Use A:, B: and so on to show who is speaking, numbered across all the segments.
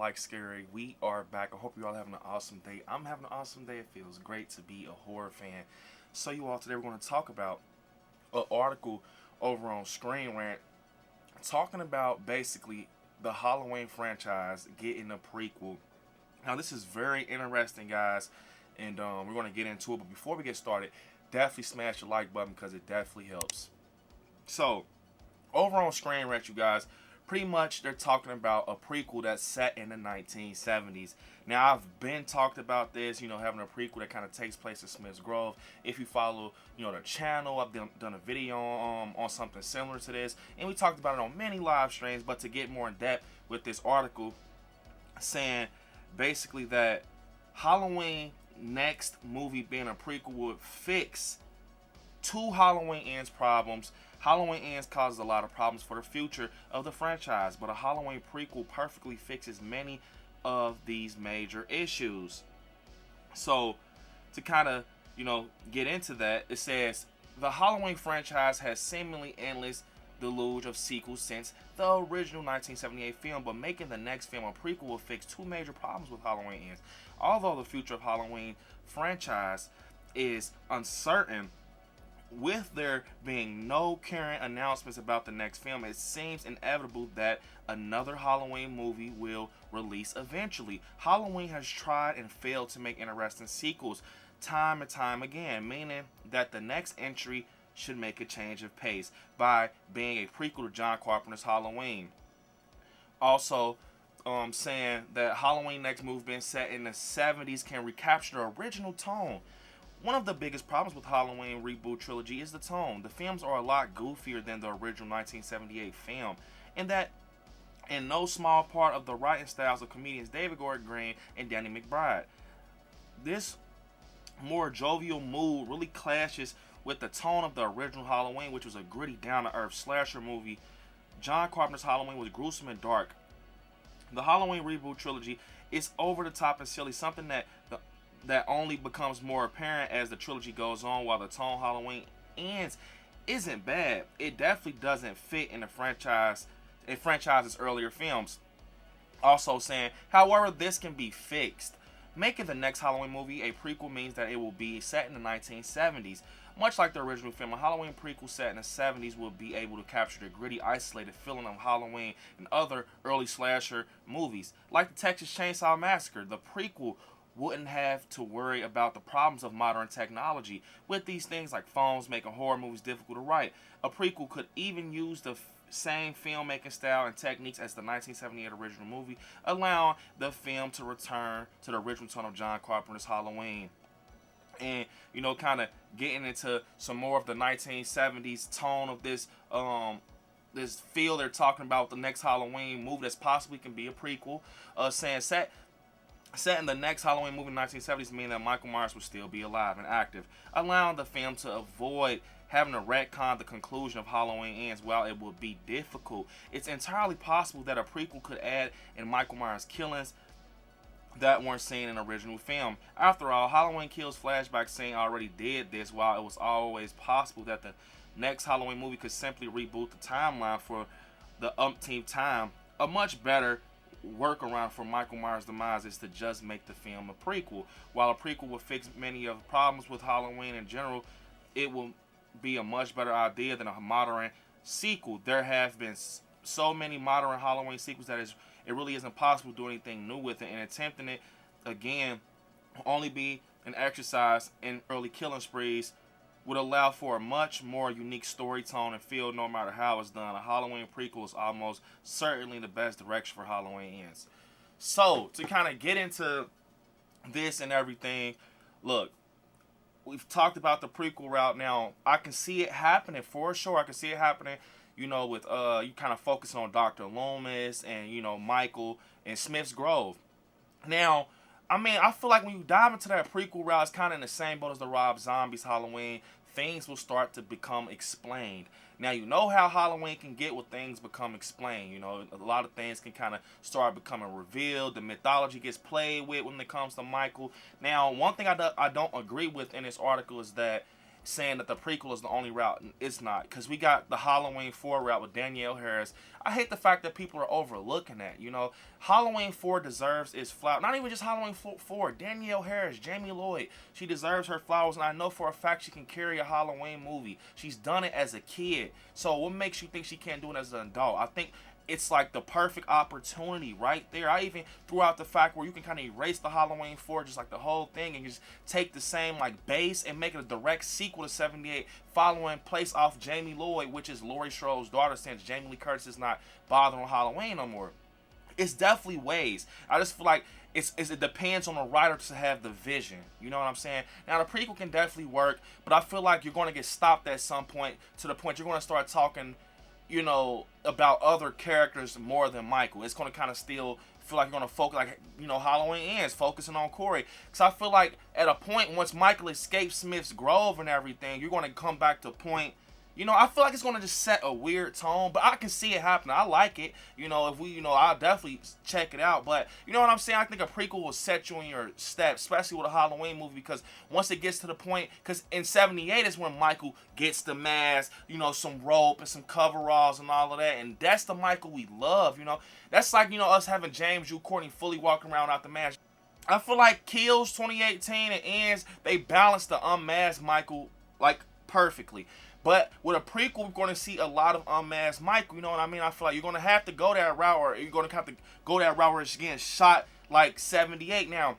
A: Like Scary. We are back. I hope you all having an awesome day. I'm having an awesome day. It feels great to be a horror fan. So you all, today we're going to talk about an article over on Screen Rant talking about basically the Halloween franchise getting a prequel. Now this is very interesting, guys, and we're going to get into it. But before we get started, definitely smash the like button because it definitely helps. So over on Screen Rant, you guys, pretty much they're talking about a prequel that's set in the 1970s. Now, I've been talked about this, having a prequel that kind of takes place in Smith's Grove. If you follow, the channel, I've done a video on something similar to this, and we talked about it on many live streams. But to get more in depth with this article, saying basically that Halloween next movie being a prequel would fix two Halloween Ends problems. Halloween Ends causes a lot of problems for the future of the franchise, but a Halloween prequel perfectly fixes many of these major issues. So, to kind of, get into that, it says, the Halloween franchise has seemingly endless deluge of sequels since the original 1978 film, but making the next film a prequel will fix two major problems with Halloween Ends. Although the future of Halloween franchise is uncertain, with there being no current announcements about the next film, it seems inevitable that another Halloween movie will release eventually. Halloween has tried and failed to make interesting sequels time and time again, meaning that the next entry should make a change of pace by being a prequel to John Carpenter's Halloween. Also, saying that Halloween next movie being set in the 70s can recapture the original tone. One of the biggest problems with Halloween reboot trilogy is the tone. The films are a lot goofier than the original 1978 film, and that in no small part of the writing styles of comedians David Gordon Green and Danny McBride. This more jovial mood really clashes with the tone of the original Halloween, which was a gritty, down-to-earth slasher movie. John Carpenter's Halloween was gruesome and dark. The Halloween reboot trilogy is over the top and silly, something that only becomes more apparent as the trilogy goes on. While the tone Halloween Ends isn't bad, it definitely doesn't fit in the franchise's earlier films. Also saying, however, this can be fixed. Making the next Halloween movie a prequel means that it will be set in the 1970s. Much like the original film, a Halloween prequel set in the 70s will be able to capture the gritty, isolated feeling of Halloween and other early slasher movies. Like the Texas Chainsaw Massacre, the prequel wouldn't have to worry about the problems of modern technology, with these things like phones making horror movies difficult to write. A prequel could even use the same filmmaking style and techniques as the 1978 original movie, allowing the film to return to the original tone of John Carpenter's Halloween. And kind of getting into some more of the 1970s tone of this this feel they're talking about the next Halloween movie that's possibly can be a prequel, saying set in the next Halloween movie in the 1970s, meaning that Michael Myers will still be alive and active, allowing the film to avoid having to retcon the conclusion of Halloween Ends. While it would be difficult, it's entirely possible that a prequel could add in Michael Myers' killings that weren't seen in the original film. After all, Halloween Kills flashback scene already did this, while it was always possible that the next Halloween movie could simply reboot the timeline for the umpteenth time. A much better workaround for Michael Myers' demise is to just make the film a prequel. While a prequel will fix many of the problems with Halloween in general, it will be a much better idea than a modern sequel. There have been so many modern Halloween sequels that it really isn't possible to do anything new with it, and attempting it again will only be an exercise in early killing sprees, would allow for a much more unique story tone and feel no matter how it's done. A Halloween prequel is almost certainly the best direction for Halloween Ends. So, to kind of get into this and everything, look, we've talked about the prequel route. Now, I can see it happening for sure. I can see it happening, with you kind of focus on Dr. Loomis and, Michael and Smith's Grove. Now, I feel like when you dive into that prequel route, it's kind of in the same boat as the Rob Zombie's Halloween. Things will start to become explained. Now, you know how Halloween can get when things become explained. A lot of things can kind of start becoming revealed. The mythology gets played with when it comes to Michael. Now, one thing I don't agree with in this article is that saying that the prequel is the only route. It's not, because we got the Halloween 4 route with Danielle Harris. I hate the fact that people are overlooking that. You know, Halloween 4 deserves its flowers. Not even just Halloween 4. Danielle Harris, Jamie Lloyd, she deserves her flowers, and I know for a fact she can carry a Halloween movie. She's done it as a kid. So what makes you think she can't do it as an adult? I think it's like the perfect opportunity right there. I even threw out the fact where you can kind of erase the Halloween 4, just like the whole thing, and just take the same like base and make it a direct sequel to 78, following place off Jamie Lloyd, which is Laurie Strode's daughter, since Jamie Lee Curtis is not bothering with Halloween no more. It's definitely ways. I just feel like it depends on the writer to have the vision. You know what I'm saying? Now, the prequel can definitely work, but I feel like you're going to get stopped at some point, to the point you're going to start talking, you know, about other characters more than Michael. It's going to kind of still feel like you're going to focus, like, you know, Halloween ends, focusing on Corey. Because I feel like at a point, once Michael escapes Smith's Grove and everything, you're going to come back to a point, you know, I feel like it's going to just set a weird tone, but I can see it happening. I like it. You know, if we, you know, I'll definitely check it out. But, you know what I'm saying? I think a prequel will set you in your steps, especially with a Halloween movie, because once it gets to the point, because in 78 is when Michael gets the mask, you know, some rope and some coveralls and all of that. And that's the Michael we love, you know. That's like, you know, us having James Jude Courtney fully walking around out the mask. I feel like Kills 2018 and Ends, they balance the unmasked Michael, like, perfectly. But with a prequel, we're going to see a lot of unmasked Michael, you know what I mean? I feel like you're going to have to go that route, or you're going to have to go that route where it's getting shot like 78. Now,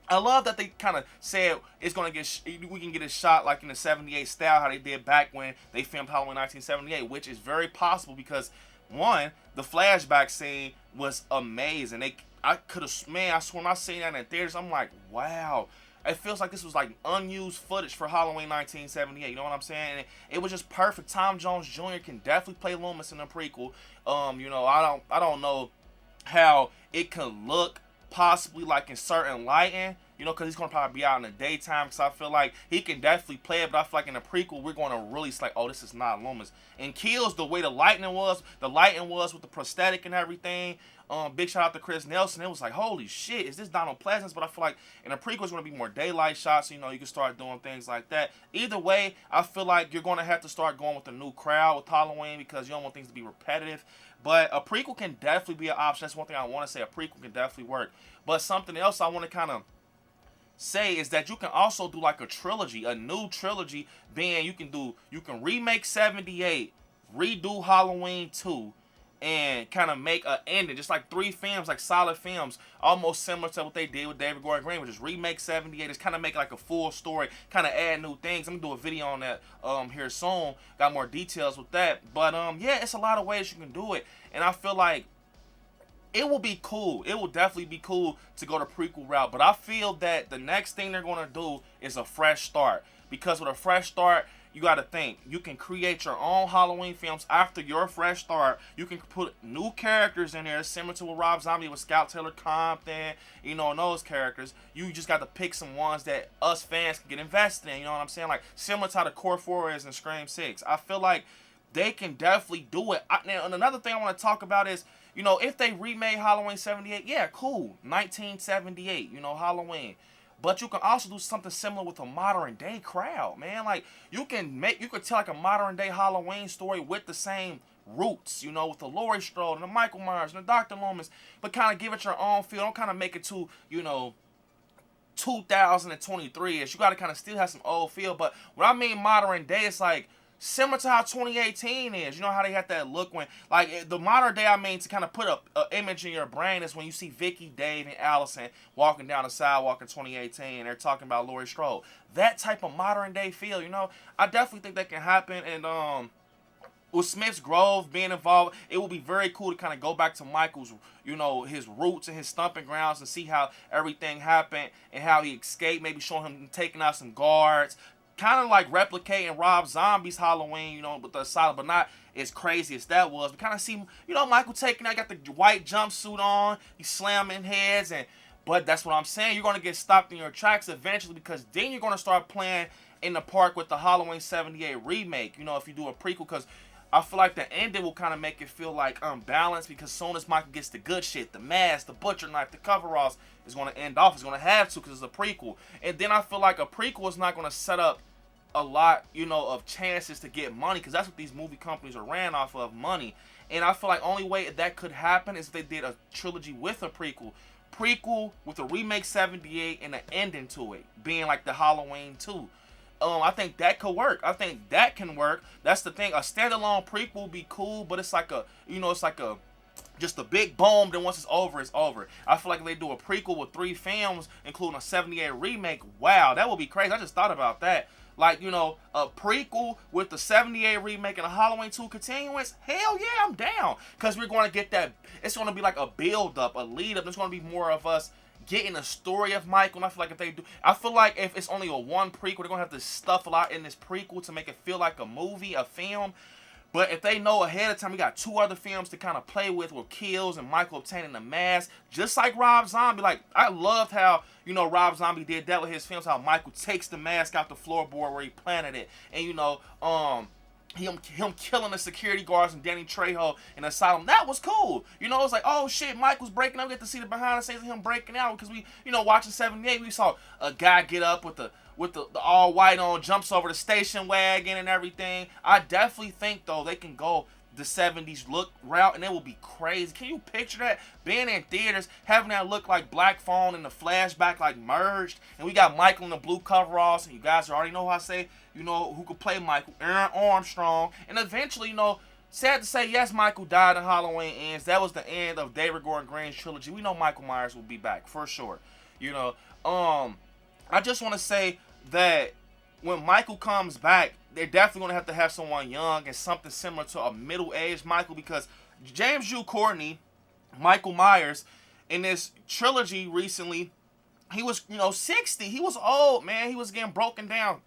A: I love that they kind of said it's going to get, we can get it shot like in the 78 style, how they did back when they filmed Halloween 1978, which is very possible because, one, the flashback scene was amazing. I could have, man, I swear when I seen that in theaters, I'm like, wow. It feels like this was like unused footage for Halloween 1978. You know what I'm saying? And it was just perfect. Tom Jones Jr. can definitely play Loomis in the prequel. You know, I don't know how it can look possibly like in certain lighting. You know, because he's going to probably be out in the daytime. Because I feel like he can definitely play it. But I feel like in the prequel, we're going to really like, oh, this is not Loomis. And Kills, the way the lighting was with the prosthetic and everything. Big shout out to Chris Nelson. It was like, holy shit, is this Donald Pleasance? But I feel like in the prequel, it's going to be more daylight shots. So, you know, you can start doing things like that. Either way, I feel like you're going to have to start going with a new crowd with Halloween because you don't want things to be repetitive. But a prequel can definitely be an option. That's one thing I want to say. A prequel can definitely work. But something else I want to kind of say is that you can also do like a trilogy, a new trilogy, being you can remake 78, redo Halloween 2, and kind of make an ending, just like 3 films, like solid films, almost similar to what they did with David Gordon Green, which is remake 78, just kind of make like a full story, kind of add new things. I'm gonna do a video on that here soon, got more details with that, but yeah, it's a lot of ways you can do it, and I feel like it will be cool. It will definitely be cool to go the prequel route, but I feel that the next thing they're gonna do is a fresh start, because with a fresh start, you got to think, you can create your own Halloween films after your fresh start. You can put new characters in there, similar to what Rob Zombie with Scout Taylor Compton, you know, and those characters. You just got to pick some ones that us fans can get invested in, you know what I'm saying? Like, similar to how the Core 4 is in Scream 6. I feel like they can definitely do it. Now, and another thing I want to talk about is, you know, if they remade Halloween 78, yeah, cool. 1978, you know, Halloween. But you can also do something similar with a modern day crowd, man. Like, you could tell like a modern day Halloween story with the same roots, you know, with the Laurie Strode and the Michael Myers and the Dr. Loomis, but kind of give it your own feel. Don't kind of make it too, you know, 2023-ish. You got to kind of still have some old feel. But when I mean modern day, it's like similar to how 2018 is. You know how they had that look when, like, the modern day, I mean, to kind of put an image in your brain is when you see Vicky, Dave, and Allison walking down the sidewalk in 2018, and they're talking about Laurie Strode. That type of modern day feel, you know, I definitely think that can happen. And with Smith's Grove being involved, it will be very cool to kind of go back to Michael's, you know, his roots and his stomping grounds and see how everything happened and how he escaped, maybe showing him taking out some guards, kind of like replicating Rob Zombie's Halloween, you know, with the asylum, but not as crazy as that was. We kind of see, you know, Michael taking, I got the white jumpsuit on, he's slamming heads, but that's what I'm saying. You're going to get stopped in your tracks eventually, because then you're going to start playing in the park with the Halloween 78 remake, you know, if you do a prequel, because I feel like the ending will kind of make it feel like unbalanced, because as soon as Michael gets the good shit, the mask, the butcher knife, the coveralls, is going to end off. It's going to have to, because it's a prequel. And then I feel like a prequel is not going to set up a lot, you know, of chances to get money, because that's what these movie companies are ran off of, money. And I feel like only way that could happen is if they did a trilogy with a prequel with a remake 78 and an ending to it being like the Halloween 2. I think that could work. I think that can work. That's the thing. A standalone prequel would be cool, but it's like a, you know, it's like a just a big boom. Then once it's over, it's over. I feel like if they do a prequel with 3 films, including a 78 remake, wow, that would be crazy. I just thought about that. Like, you know, a prequel with the 78 remake and a Halloween 2 continuance, hell yeah, I'm down. Because we're going to get that, it's going to be like a build-up, a lead-up. There's going to be more of us getting a story of Michael. And I feel like if they do, I feel like if it's only a one prequel, they're going to have to stuff a lot in this prequel to make it feel like a movie, a film. But if they know ahead of time, we got 2 other films to kind of play with kills and Michael obtaining the mask, just like Rob Zombie. Like, I loved how, you know, Rob Zombie did that with his films, how Michael takes the mask out the floorboard where he planted it. And, you know, him killing the security guards and Danny Trejo in the asylum. That was cool. You know, it's like, oh shit, Michael's breaking out. We get to see the behind the scenes of him breaking out, because we, you know, watching 78, we saw a guy get up with the all white on, jumps over the station wagon and everything. I definitely think, though, they can go the 70s look route, and it will be crazy. Can you picture that? Being in theaters, having that look like Black Phone and the flashback like merged, and we got Michael in the blue coveralls, and you guys already know how I say, you know, who could play Michael? Aaron Armstrong. And eventually, you know, sad to say, yes, Michael died in Halloween Ends. That was the end of David Gordon Green's trilogy. We know Michael Myers will be back, for sure. You know, I just want to say that when Michael comes back, they're definitely going to have someone young and something similar to a middle-aged Michael, because James Jude Courtney, Michael Myers, in this trilogy recently, he was, you know, 60. He was old, man. He was getting broken down.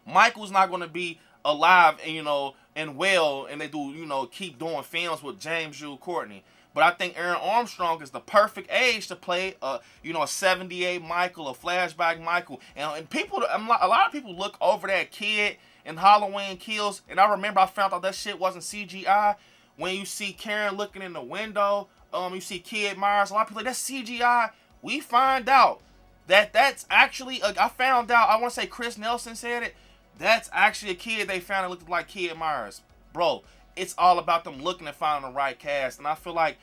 A: Michael's not going to be alive and, you know, and well, and they do, you know, keep doing films with James Jude Courtney. But I think Aaron Armstrong is the perfect age to play, you know, a 78 Michael, a flashback Michael. And people, a lot of people look over that kid in Halloween Kills. And I remember I found out that shit wasn't CGI. When you see Karen looking in the window, you see Kid Myers, a lot of people like, that's CGI. We find out that that's actually, I found out, I want to say Chris Nelson said it, that's actually a kid they found that looked like Kid Myers. Bro, it's all about them looking and finding the right cast. And I feel like,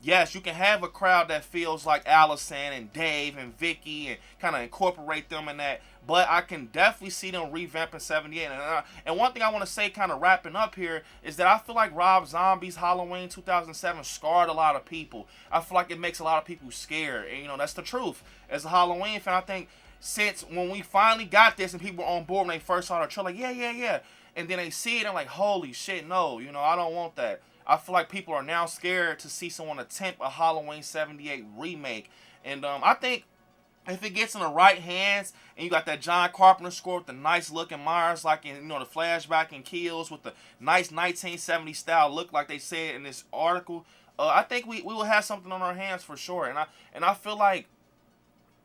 A: yes, you can have a crowd that feels like Allison and Dave and Vicky and kind of incorporate them in that. But I can definitely see them revamping 78. And one thing I want to say, kind of wrapping up here, is that I feel like Rob Zombie's Halloween 2007 scarred a lot of people. I feel like it makes a lot of people scared. And, you know, that's the truth. As a Halloween fan, I think since when we finally got this and people were on board when they first saw the trailer, like, yeah. And then they see it and like, holy shit, no, you know, I don't want that. I feel like people are now scared to see someone attempt a Halloween 78 remake. And I think if it gets in the right hands and you got that John Carpenter score with the nice looking Myers, like in, you know, the flashback and Kills with the nice 1970 style look like they said in this article, I think we will have something on our hands for sure. And I feel like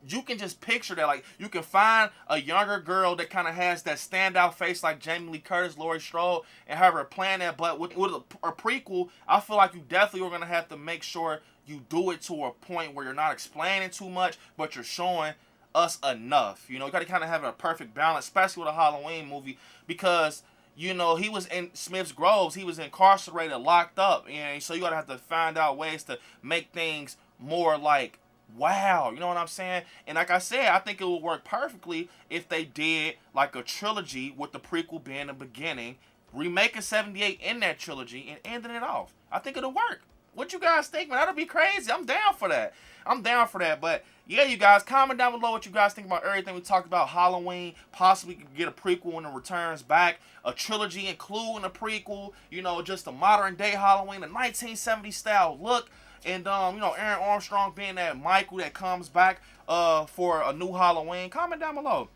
A: you can just picture that. Like, you can find a younger girl that kind of has that standout face like Jamie Lee Curtis, Laurie Strode, and have her playing that. But with a prequel, I feel like you definitely are going to have to make sure you do it to a point where you're not explaining too much, but you're showing us enough. You know, you got to kind of have a perfect balance, especially with a Halloween movie, because, you know, he was in Smith's Groves. He was incarcerated, locked up. And so you got to have to find out ways to make things more like, wow, you know what I'm saying? And like I said, I think it would work perfectly if they did like a trilogy with the prequel being the beginning, remaking 78 in that trilogy, and ending it off. I think it'll work. What you guys think, man? That'll be crazy. I'm down for that. But yeah, you guys, comment down below what you guys think about everything we talked about. Halloween, possibly could get a prequel when it returns back, a trilogy including a prequel, you know, just a modern day Halloween, a 1970 style look. And, you know, Aaron Armstrong being that Michael that comes back for a new Halloween. Comment down below.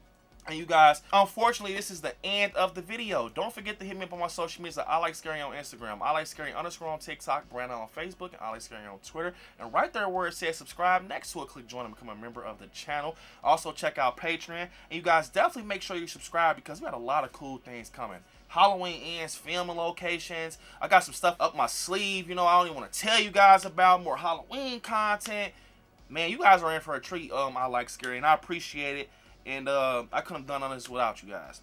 A: And you guys, unfortunately, this is the end of the video. Don't forget to hit me up on my social media. I Like Scary on Instagram, I Like Scary _ on TikTok, Brandon on Facebook, and I Like Scary on Twitter. And right there where it says subscribe, next to it, click join and become a member of the channel. Also, check out Patreon. And you guys, definitely make sure you subscribe, because we got a lot of cool things coming. Halloween Ends, filming locations. I got some stuff up my sleeve, you know, I don't even want to tell you guys about. More Halloween content. Man, you guys are in for a treat. I Like Scary, and I appreciate it. And I couldn't have done all this without you guys.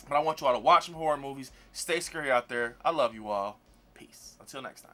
A: But I want you all to watch some horror movies. Stay scary out there. I love you all. Peace. Until next time.